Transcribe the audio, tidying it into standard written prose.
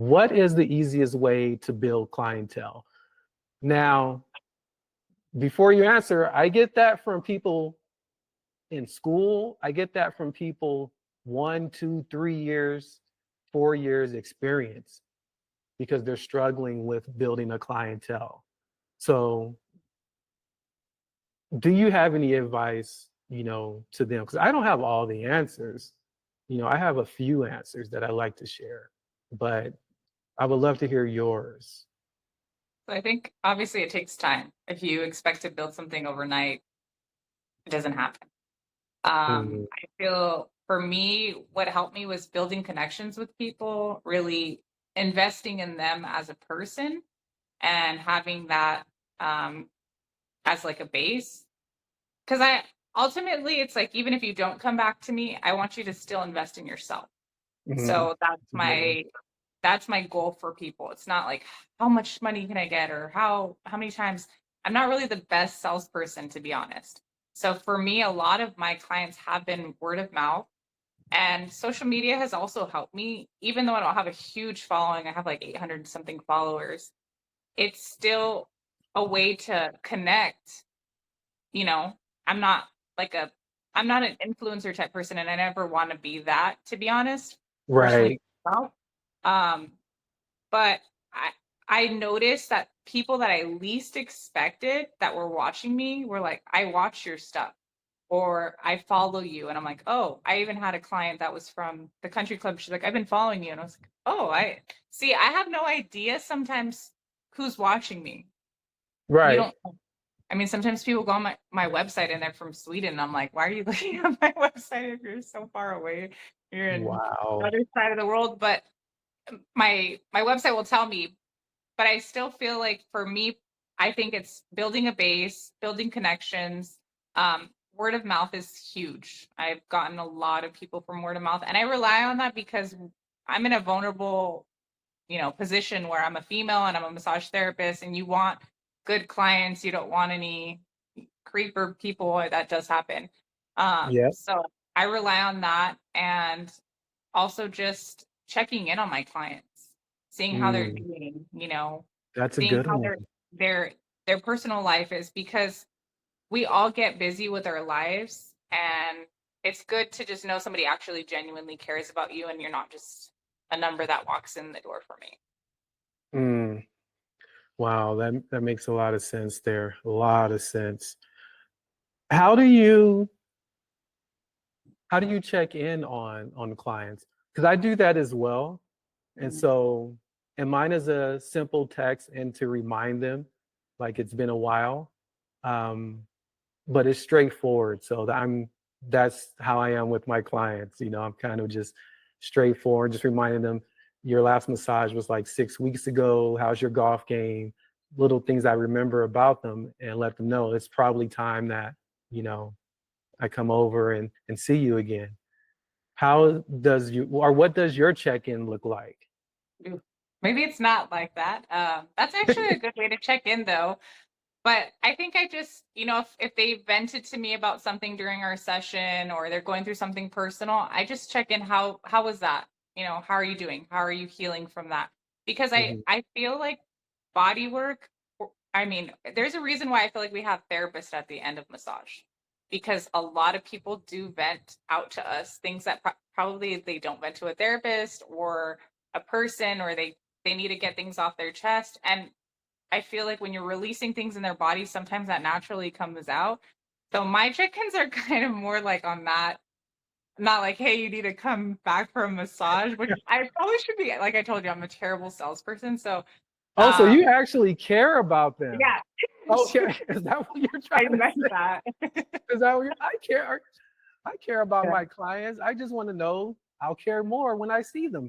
What is the easiest way to build clientele? Now, before you answer, I get that from people in school. I get that from people 1, 2, 3 years, 4 years experience because they're struggling with building a clientele. So do you have any advice, to them? Because I don't have all the answers. I have a few answers that I like to share, but I would love to hear yours. So I think obviously it takes time. If you expect to build something overnight, it doesn't happen. Mm, I feel for me, what helped me was building connections with people, really investing in them as a person and having that as like a base. Because I ultimately, it's like, even if you don't come back to me, I want you to still invest in yourself. mhm, So that's yeah, my goal for people. It's not like how much money can I get or how many times. I'm not really the best salesperson, to be honest. So for me, a lot of my clients have been word of mouth, and social media has also helped me. Even though I don't have a huge following, I have like 800 something followers. It's still a way to connect. You know, I'm not like a I'm not an influencer type person, and I never want to be that, to be honest, personally. right, Myself. Um, but I noticed that people that I least expected that were watching me were like, "I watch your stuff," or "I follow you," and I'm like, "Oh." I even had a client that was from the country club. She's like, "I've been following you," and I was like, "Oh, I see." I have no idea sometimes who's watching me. You right. don't. I mean, sometimes people go on my website and they're from Sweden. And I'm like, why are you looking at my website if you're so far away? You're in the Wow. other side of the world. But my website will tell me, but I still feel like for me, I think it's building a base, building connections. Word of mouth is huge. I've gotten a lot of people from word of mouth, and I rely on that because I'm in a vulnerable, position where I'm a female and I'm a massage therapist, and you want good clients. You don't want any creeper people. That does happen. Yeah. So I rely on that, and also just checking in on my clients, seeing how they're Mm, doing, that's a seeing good how one. their their personal life is, because we all get busy with our lives, and it's good to just know somebody actually genuinely cares about you and you're not just a number that walks in the door for me. Mm, wow, that makes a lot of sense there. A lot of sense. How do you how do you check in on clients? Because I do that as well. And Mhm. so, and mine is a simple text and to remind them like it's been a while. Um, but it's straightforward. So that's how I am with my clients. I'm kind of just straightforward, just reminding them your last massage was like 6 weeks ago. How's your golf game? Little things I remember about them and let them know it's probably time that, you know, I come over and see you again. What does your check-in look like? Ooh, maybe it's not like that. That's actually a good way to check in, though. But I think I just, if they vented to me about something during our session or they're going through something personal, I just check in. How was that? How are you doing? How are you healing from that? Because I Mhm. I feel like body work. I mean, there's a reason why I feel like we have therapists at the end of massage, because a lot of people do vent out to us things that probably they don't vent to a therapist or a person, or they need to get things off their chest. And I feel like when you're releasing things in their body, sometimes that naturally comes out. So my check-ins are kind of more like on that, not like, hey, you need to come back for a massage, which I probably should be. Like I told you, I'm a terrible salesperson. So Oh, so you um actually care about them. yeah, Okay. Is that what you're I trying to meant say? that. Is that what I care? I care about Yeah. my clients. I just want to know I'll care more when I see them.